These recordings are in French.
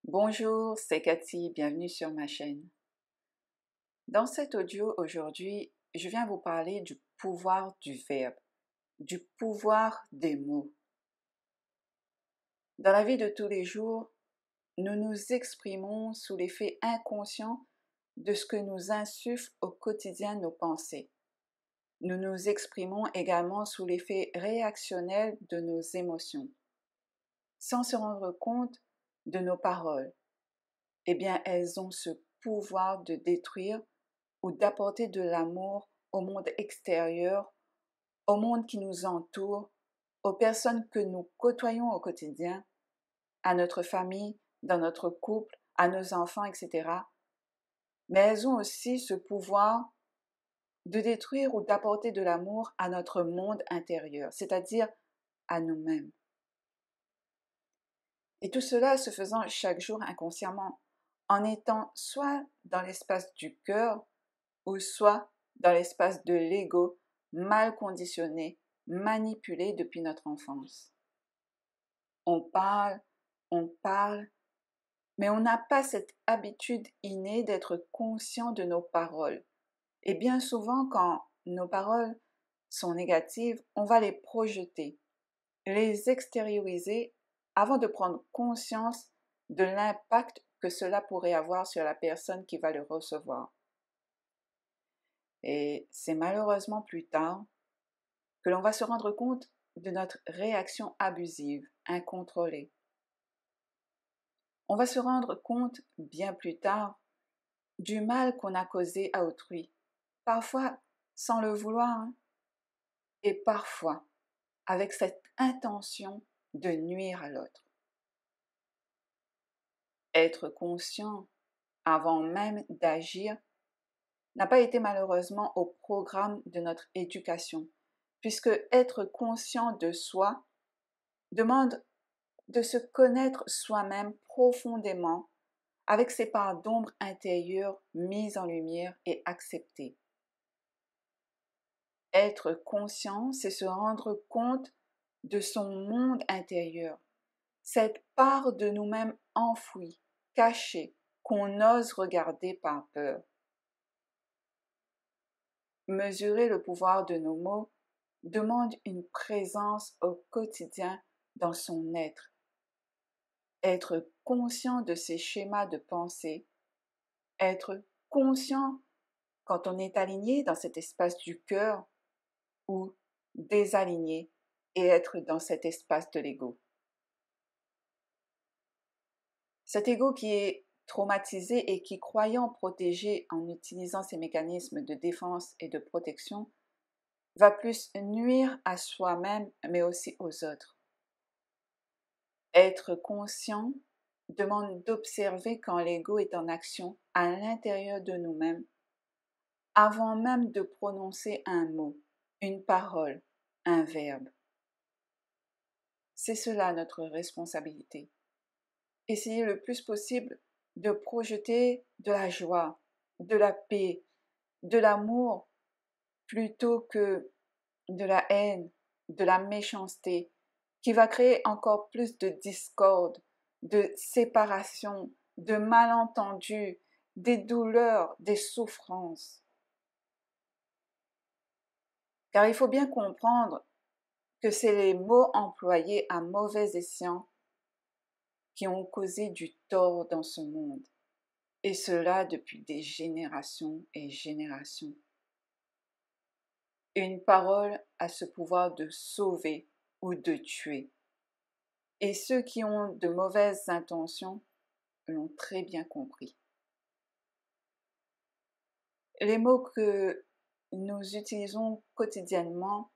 Bonjour, c'est Cathy, bienvenue sur ma chaîne. Dans cet audio aujourd'hui, je viens vous parler du pouvoir du verbe, du pouvoir des mots. Dans la vie de tous les jours, nous nous exprimons sous l'effet inconscient de ce que nous insufflent au quotidien nos pensées. Nous nous exprimons également sous l'effet réactionnel de nos émotions. Sans se rendre compte de nos paroles, eh bien elles ont ce pouvoir de détruire ou d'apporter de l'amour au monde extérieur, au monde qui nous entoure, aux personnes que nous côtoyons au quotidien, à notre famille, dans notre couple, à nos enfants, etc. Mais elles ont aussi ce pouvoir de détruire ou d'apporter de l'amour à notre monde intérieur, c'est-à-dire à nous-mêmes. Et tout cela se faisant chaque jour inconsciemment, en étant soit dans l'espace du cœur, ou soit dans l'espace de l'ego mal conditionné, manipulé depuis notre enfance. On parle, mais on n'a pas cette habitude innée d'être conscient de nos paroles. Et bien souvent, quand nos paroles sont négatives, on va les projeter, les extérioriser avant de prendre conscience de l'impact que cela pourrait avoir sur la personne qui va le recevoir. Et c'est malheureusement plus tard que l'on va se rendre compte de notre réaction abusive, incontrôlée. On va se rendre compte bien plus tard du mal qu'on a causé à autrui, parfois sans le vouloir, et parfois avec cette intention de nuire à l'autre. Être conscient avant même d'agir n'a pas été malheureusement au programme de notre éducation, puisque être conscient de soi demande de se connaître soi-même profondément avec ses parts d'ombre intérieures mises en lumière et acceptées. Être conscient, c'est se rendre compte de son monde intérieur, cette part de nous-mêmes enfouie, cachée, qu'on ose regarder par peur. Mesurer le pouvoir de nos mots demande une présence au quotidien dans son être. Être conscient de ses schémas de pensée, être conscient quand on est aligné dans cet espace du cœur ou désaligné et être dans cet espace de l'ego. Cet ego qui est traumatisé et qui, croyant protégé en utilisant ces mécanismes de défense et de protection, va plus nuire à soi-même mais aussi aux autres. Être conscient demande d'observer quand l'ego est en action à l'intérieur de nous-mêmes avant même de prononcer un mot, une parole, un verbe. C'est cela notre responsabilité. Essayez le plus possible de projeter de la joie, de la paix, de l'amour, plutôt que de la haine, de la méchanceté, qui va créer encore plus de discorde, de séparation, de malentendus, des douleurs, des souffrances. Car il faut bien comprendre que c'est les mots employés à mauvais escient qui ont causé du tort dans ce monde, et cela depuis des générations et générations. Une parole a ce pouvoir de sauver ou de tuer, et ceux qui ont de mauvaises intentions l'ont très bien compris. Les mots que nous utilisons quotidiennement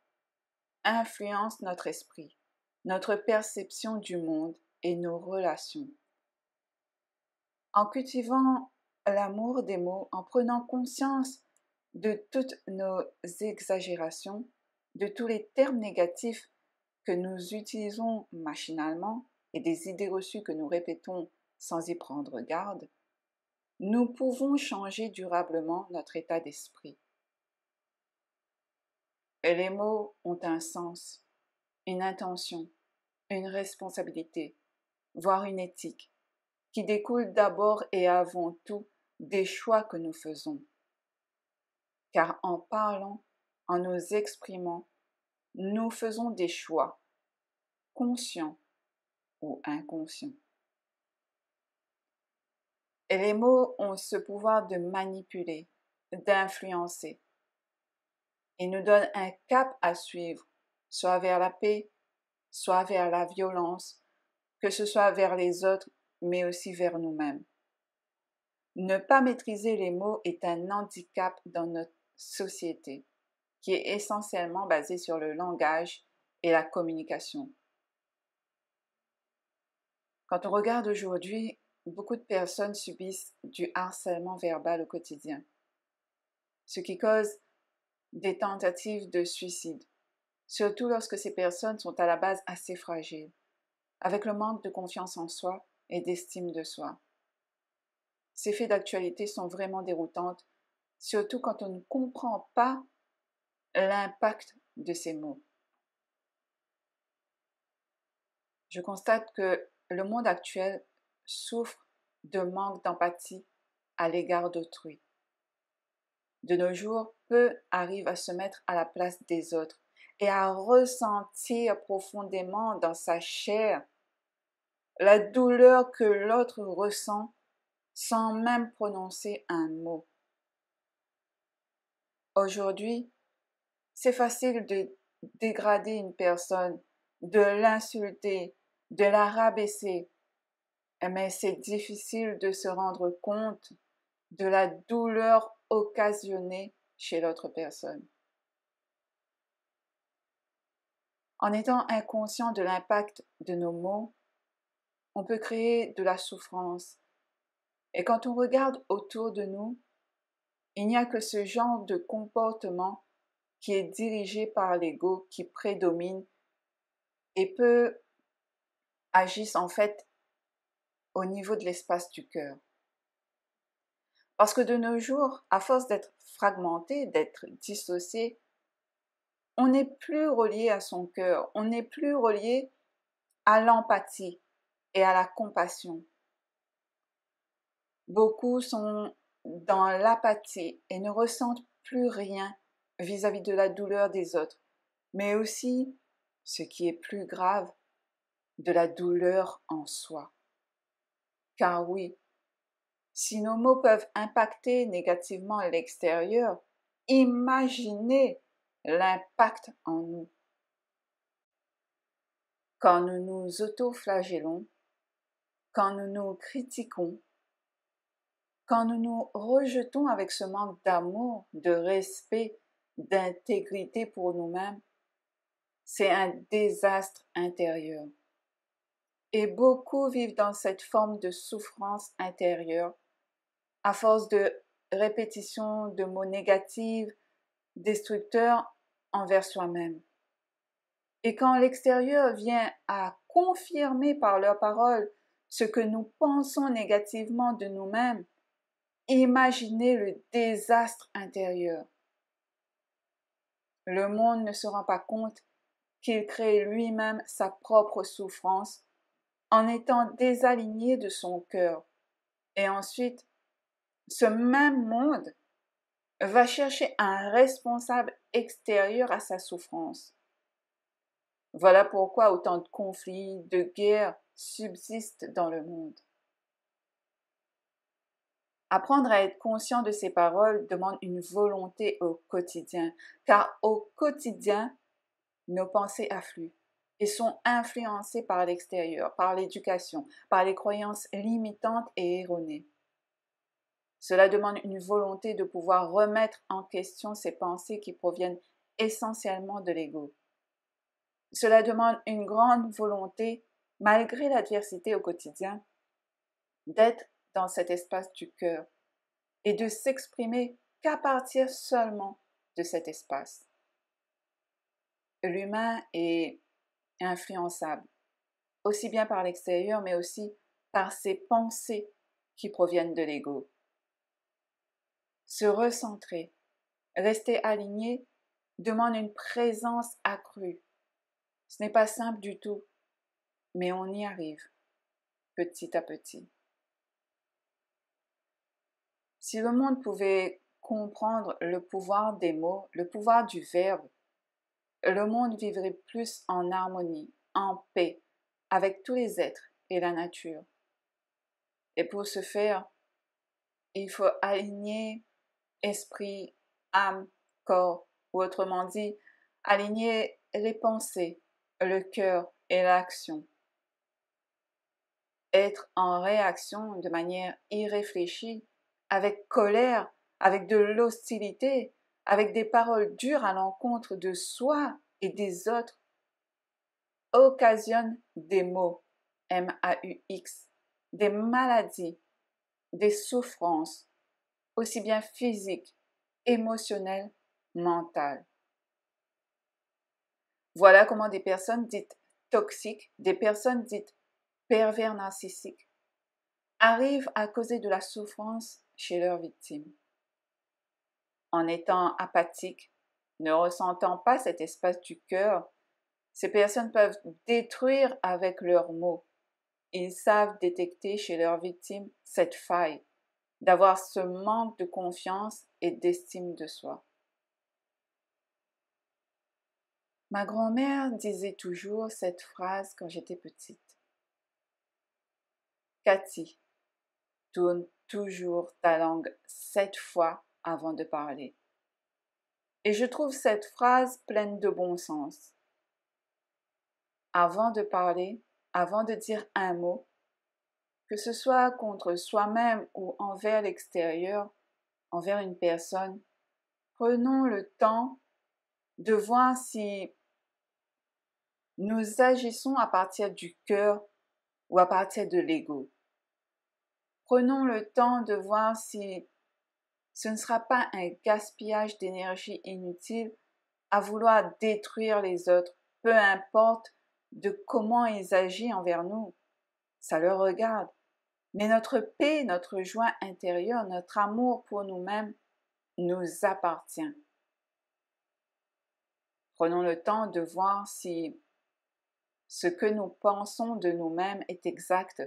influencent notre esprit, notre perception du monde et nos relations. En cultivant l'amour des mots, en prenant conscience de toutes nos exagérations, de tous les termes négatifs que nous utilisons machinalement et des idées reçues que nous répétons sans y prendre garde, nous pouvons changer durablement notre état d'esprit. Et les mots ont un sens, une intention, une responsabilité, voire une éthique, qui découle d'abord et avant tout des choix que nous faisons. Car en parlant, en nous exprimant, nous faisons des choix, conscients ou inconscients. Et les mots ont ce pouvoir de manipuler, d'influencer. Ils nous donnent un cap à suivre, soit vers la paix, soit vers la violence, que ce soit vers les autres, mais aussi vers nous-mêmes. Ne pas maîtriser les mots est un handicap dans notre société, qui est essentiellement basée sur le langage et la communication. Quand on regarde aujourd'hui, beaucoup de personnes subissent du harcèlement verbal au quotidien, ce qui cause des tentatives de suicide, surtout lorsque ces personnes sont à la base assez fragiles, avec le manque de confiance en soi et d'estime de soi. Ces faits d'actualité sont vraiment déroutantes, surtout quand on ne comprend pas l'impact de ces mots. Je constate que le monde actuel souffre de manque d'empathie à l'égard d'autrui. De nos jours, peu arrivent à se mettre à la place des autres et à ressentir profondément dans sa chair la douleur que l'autre ressent sans même prononcer un mot. Aujourd'hui, c'est facile de dégrader une personne, de l'insulter, de la rabaisser, mais c'est difficile de se rendre compte de la douleur occasionnée chez l'autre personne. En étant inconscient de l'impact de nos mots, on peut créer de la souffrance. Et quand on regarde autour de nous, il n'y a que ce genre de comportement qui est dirigé par l'ego, qui prédomine et peut agir en fait au niveau de l'espace du cœur. Parce que de nos jours, à force d'être fragmenté, d'être dissocié, on n'est plus relié à son cœur, on n'est plus relié à l'empathie et à la compassion. Beaucoup sont dans l'apathie et ne ressentent plus rien vis-à-vis de la douleur des autres, mais aussi, ce qui est plus grave, de la douleur en soi. Car oui, si nos mots peuvent impacter négativement l'extérieur, imaginez l'impact en nous. Quand nous nous auto-flagellons, quand nous nous critiquons, quand nous nous rejetons avec ce manque d'amour, de respect, d'intégrité pour nous-mêmes, c'est un désastre intérieur. Et beaucoup vivent dans cette forme de souffrance intérieure à force de répétition de mots négatifs, destructeurs envers soi-même. Et quand l'extérieur vient à confirmer par leurs paroles ce que nous pensons négativement de nous-mêmes, imaginez le désastre intérieur. Le monde ne se rend pas compte qu'il crée lui-même sa propre souffrance en étant désaligné de son cœur. Et ensuite, ce même monde va chercher un responsable extérieur à sa souffrance. Voilà pourquoi autant de conflits, de guerres subsistent dans le monde. Apprendre à être conscient de ces paroles demande une volonté au quotidien, car au quotidien, nos pensées affluent et sont influencées par l'extérieur, par l'éducation, par les croyances limitantes et erronées. Cela demande une volonté de pouvoir remettre en question ces pensées qui proviennent essentiellement de l'ego. Cela demande une grande volonté, malgré l'adversité au quotidien, d'être dans cet espace du cœur et de s'exprimer qu'à partir seulement de cet espace. L'humain est influençable, aussi bien par l'extérieur, mais aussi par ses pensées qui proviennent de l'ego. Se recentrer, rester aligné, demande une présence accrue. Ce n'est pas simple du tout, mais on y arrive, petit à petit. Si le monde pouvait comprendre le pouvoir des mots, le pouvoir du verbe, le monde vivrait plus en harmonie, en paix, avec tous les êtres et la nature. Et pour ce faire, il faut aligner esprit, âme, corps, ou autrement dit, aligner les pensées, le cœur et l'action. Être en réaction de manière irréfléchie, avec colère, avec de l'hostilité, avec des paroles dures à l'encontre de soi et des autres, occasionne des maux, M-A-U-X, des maladies, des souffrances, aussi bien physiques, émotionnelles, mentales. Voilà comment des personnes dites toxiques, des personnes dites pervers narcissiques, arrivent à causer de la souffrance chez leurs victimes. En étant apathiques, ne ressentant pas cet espace du cœur, ces personnes peuvent détruire avec leurs mots. Ils savent détecter chez leurs victimes cette faille, d'avoir ce manque de confiance et d'estime de soi. Ma grand-mère disait toujours cette phrase quand j'étais petite. Cathy, tourne toujours ta langue 7 fois avant de parler. Et je trouve cette phrase pleine de bon sens. Avant de parler, avant de dire un mot, que ce soit contre soi-même ou envers l'extérieur, envers une personne, prenons le temps de voir si nous agissons à partir du cœur ou à partir de l'ego. Prenons le temps de voir si ce ne sera pas un gaspillage d'énergie inutile à vouloir détruire les autres, peu importe de comment ils agissent envers nous. Ça leur regarde. Mais notre paix, notre joie intérieure, notre amour pour nous-mêmes nous appartient. Prenons le temps de voir si ce que nous pensons de nous-mêmes est exact,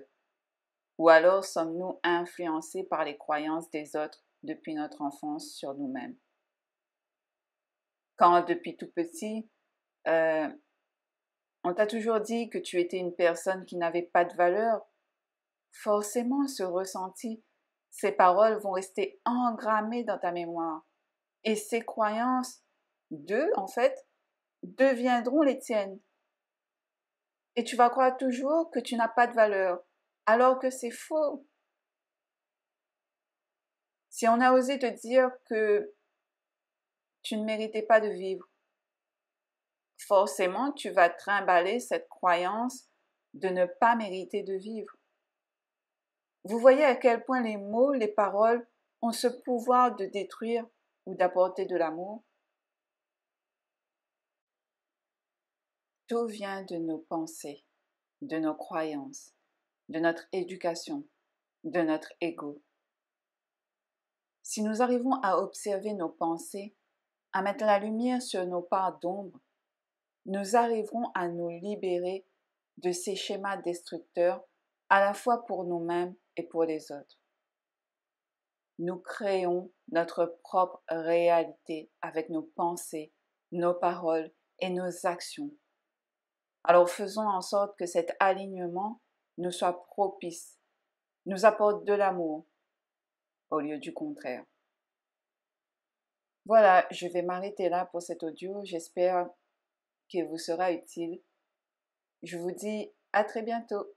ou alors sommes-nous influencés par les croyances des autres depuis notre enfance sur nous-mêmes. Quand depuis tout petit, on t'a toujours dit que tu étais une personne qui n'avait pas de valeur, forcément ce ressenti, ces paroles vont rester engrammées dans ta mémoire. Et ces croyances, en fait, deviendront les tiennes. Et tu vas croire toujours que tu n'as pas de valeur, alors que c'est faux. Si on a osé te dire que tu ne méritais pas de vivre, forcément tu vas trimballer cette croyance de ne pas mériter de vivre. Vous voyez à quel point les mots, les paroles ont ce pouvoir de détruire ou d'apporter de l'amour? Tout vient de nos pensées, de nos croyances, de notre éducation, de notre ego. Si nous arrivons à observer nos pensées, à mettre la lumière sur nos parts d'ombre, nous arriverons à nous libérer de ces schémas destructeurs à la fois pour nous-mêmes et pour les autres. Nous créons notre propre réalité avec nos pensées, nos paroles et nos actions. Alors faisons en sorte que cet alignement nous soit propice, nous apporte de l'amour au lieu du contraire. Voilà, je vais m'arrêter là pour cet audio. J'espère qu'il vous sera utile. Je vous dis à très bientôt.